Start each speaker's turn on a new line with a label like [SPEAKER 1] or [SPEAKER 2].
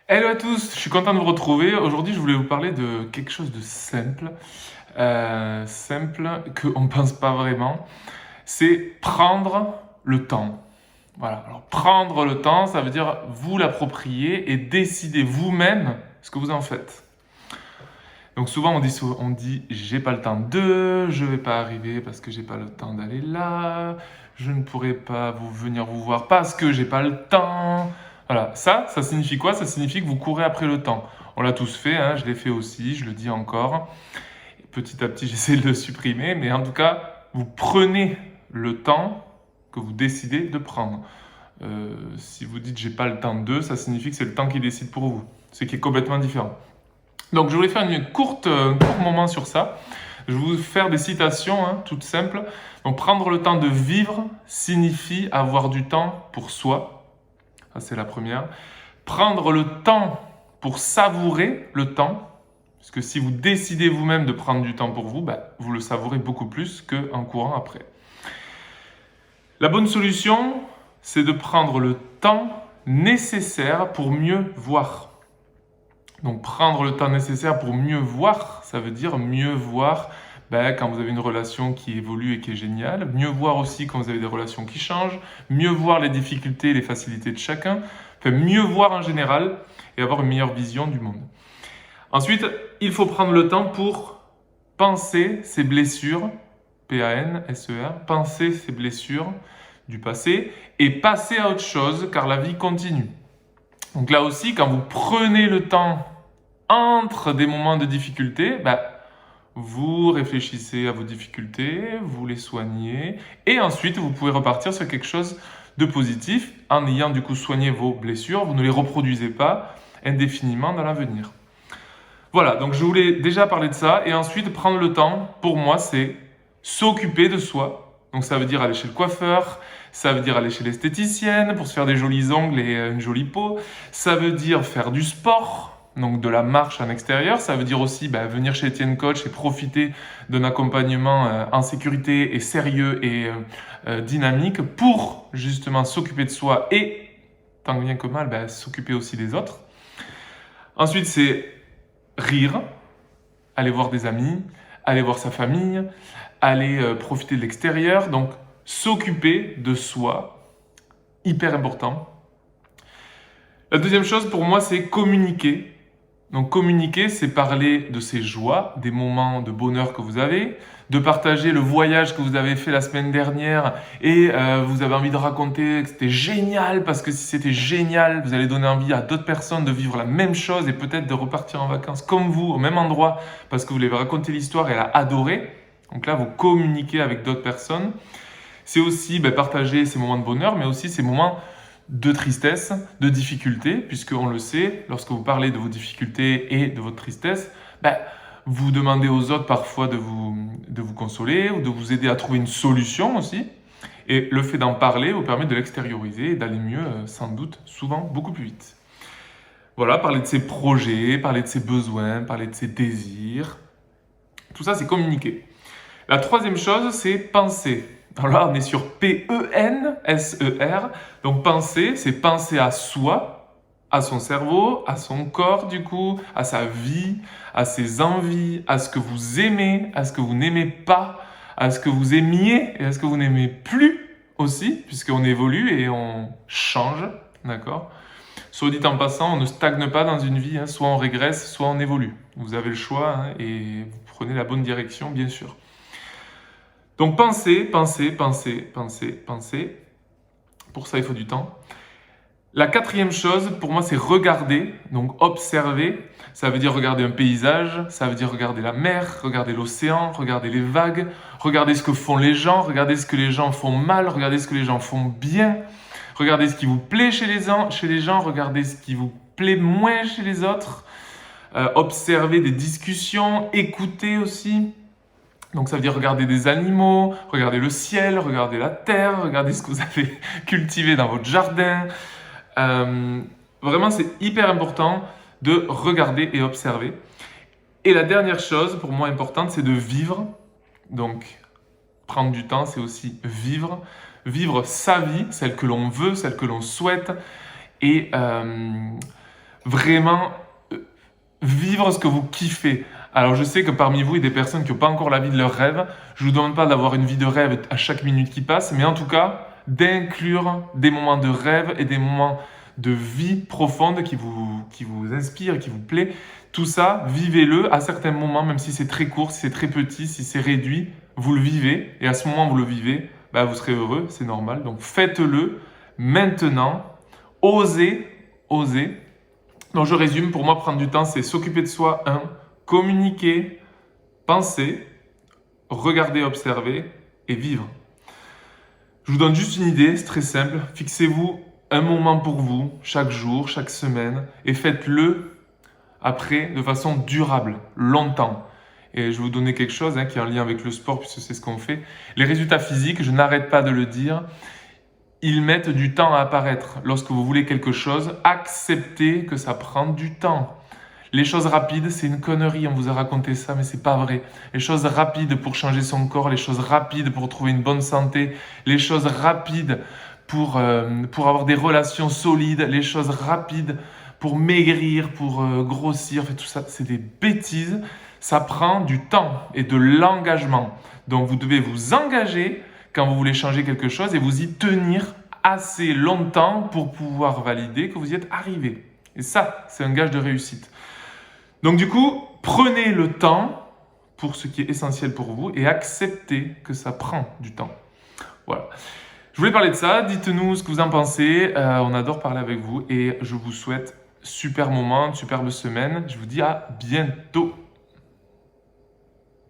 [SPEAKER 1] Hello à tous, je suis content de vous retrouver. Aujourd'hui, je voulais vous parler de quelque chose de simple, qu'on ne pense pas vraiment. C'est prendre le temps. Voilà. Alors, prendre le temps, ça veut dire vous l'approprier et décider vous-même ce que vous en faites. Donc souvent on dit j'ai pas le temps de, je vais pas arriver parce que j'ai pas le temps d'aller là, je ne pourrai pas venir vous voir parce que j'ai pas le temps. Voilà, ça signifie quoi? Ça signifie que vous courez après le temps. On l'a tous fait, hein, je l'ai fait aussi, je le dis encore. Petit à petit, j'essaie de le supprimer, mais en tout cas, vous prenez le temps que vous décidez de prendre. Si vous dites j'ai pas le temps de, ça signifie que c'est le temps qui décide pour vous, ce qui est complètement différent. Donc je voulais faire un court moment sur ça. Je vais vous faire des citations toutes simples. Donc prendre le temps de vivre signifie avoir du temps pour soi. Ça c'est la première. Prendre le temps pour savourer le temps. Parce que si vous décidez vous-même de prendre du temps pour vous, vous le savourez beaucoup plus qu'en courant après. La bonne solution, c'est de prendre le temps nécessaire pour mieux voir. Donc prendre le temps nécessaire pour mieux voir, ça veut dire mieux voir quand vous avez une relation qui évolue et qui est géniale, mieux voir aussi quand vous avez des relations qui changent, mieux voir les difficultés et les facilités de chacun, mieux voir en général et avoir une meilleure vision du monde. Ensuite, il faut prendre le temps pour penser ses blessures, P-A-N-S-E-R, penser ses blessures du passé et passer à autre chose car la vie continue. Donc là aussi, quand vous prenez le temps entre des moments de difficulté, vous réfléchissez à vos difficultés, vous les soignez, et ensuite vous pouvez repartir sur quelque chose de positif en ayant du coup soigné vos blessures. Vous ne les reproduisez pas indéfiniment dans l'avenir. Voilà, donc je voulais déjà parler de ça, et ensuite prendre le temps, pour moi, c'est s'occuper de soi. Donc ça veut dire aller chez le coiffeur, ça veut dire aller chez l'esthéticienne pour se faire des jolis ongles et une jolie peau, ça veut dire faire du sport, donc de la marche en extérieur, ça veut dire aussi venir chez Etienne Coach et profiter d'un accompagnement en sécurité et sérieux et dynamique pour justement s'occuper de soi et, tant bien que mal, s'occuper aussi des autres. Ensuite, c'est rire, aller voir des amis, aller voir sa famille, aller profiter de l'extérieur, donc s'occuper de soi, hyper important. La deuxième chose pour moi, c'est communiquer. Donc communiquer, c'est parler de ses joies, des moments de bonheur que vous avez, de partager le voyage que vous avez fait la semaine dernière et vous avez envie de raconter que c'était génial parce que si c'était génial, vous allez donner envie à d'autres personnes de vivre la même chose et peut-être de repartir en vacances comme vous, au même endroit parce que vous lui avez raconté l'histoire et elle a adoré. Donc là, vous communiquez avec d'autres personnes. C'est aussi partager ces moments de bonheur, mais aussi ces moments de tristesse, de difficulté, puisqu'on le sait, lorsque vous parlez de vos difficultés et de votre tristesse, vous demandez aux autres parfois de vous consoler ou de vous aider à trouver une solution aussi. Et le fait d'en parler vous permet de l'extérioriser et d'aller mieux, sans doute, souvent beaucoup plus vite. Voilà, parler de ses projets, parler de ses besoins, parler de ses désirs. Tout ça, c'est communiquer. La troisième chose, c'est penser. Alors là, on est sur P-E-N-S-E-R. Donc penser, c'est penser à soi, à son cerveau, à son corps du coup, à sa vie, à ses envies, à ce que vous aimez, à ce que vous n'aimez pas, à ce que vous aimiez et à ce que vous n'aimez plus aussi, puisqu'on évolue et on change, d'accord? Soit dit en passant, on ne stagne pas dans une vie, soit on régresse, soit on évolue. Vous avez le choix et vous prenez la bonne direction, bien sûr. Donc pensez, pensez, pensez, pensez, pensez. Pour ça, il faut du temps. La quatrième chose, pour moi, c'est regarder, donc observer. Ça veut dire regarder un paysage, ça veut dire regarder la mer, regarder l'océan, regarder les vagues, regarder ce que font les gens, regarder ce que les gens font mal, regarder ce que les gens font bien, regarder ce qui vous plaît chez les gens, regarder ce qui vous plaît moins chez les autres, observer des discussions, écouter aussi. Donc ça veut dire regarder des animaux, regarder le ciel, regarder la terre, regarder ce que vous avez cultivé dans votre jardin. Vraiment, c'est hyper important de regarder et observer. Et la dernière chose, pour moi importante, c'est de vivre. Donc, prendre du temps, c'est aussi vivre. Vivre sa vie, celle que l'on veut, celle que l'on souhaite. Et vraiment vivre ce que vous kiffez. Alors je sais que parmi vous, il y a des personnes qui n'ont pas encore la vie de leur rêve. Je ne vous demande pas d'avoir une vie de rêve à chaque minute qui passe, mais en tout cas, d'inclure des moments de rêve et des moments de vie profonde qui vous inspirent, qui vous plaît. Tout ça, vivez-le à certains moments, même si c'est très court, si c'est très petit, si c'est réduit, vous le vivez. Et à ce moment où vous le vivez, vous serez heureux, c'est normal. Donc faites-le maintenant. Osez, osez. Donc je résume, pour moi, prendre du temps, c'est s'occuper de soi, communiquer, penser, regarder, observer et vivre. Je vous donne juste une idée, c'est très simple. Fixez-vous un moment pour vous, chaque jour, chaque semaine, et faites-le après de façon durable, longtemps. Et je vais vous donner quelque chose qui est en lien avec le sport, puisque c'est ce qu'on fait. Les résultats physiques, je n'arrête pas de le dire, ils mettent du temps à apparaître. Lorsque vous voulez quelque chose, acceptez que ça prend du temps. Les choses rapides, c'est une connerie, on vous a raconté ça, mais c'est pas vrai. Les choses rapides pour changer son corps, les choses rapides pour trouver une bonne santé, les choses rapides pour avoir des relations solides, les choses rapides pour maigrir, pour grossir, tout ça, c'est des bêtises. Ça prend du temps et de l'engagement. Donc vous devez vous engager quand vous voulez changer quelque chose et vous y tenir assez longtemps pour pouvoir valider que vous y êtes arrivé. Et ça, c'est un gage de réussite. Donc du coup, prenez le temps pour ce qui est essentiel pour vous et acceptez que ça prend du temps. Voilà. Je voulais parler de ça, dites-nous ce que vous en pensez, on adore parler avec vous et je vous souhaite super moment, superbe semaine. Je vous dis à bientôt.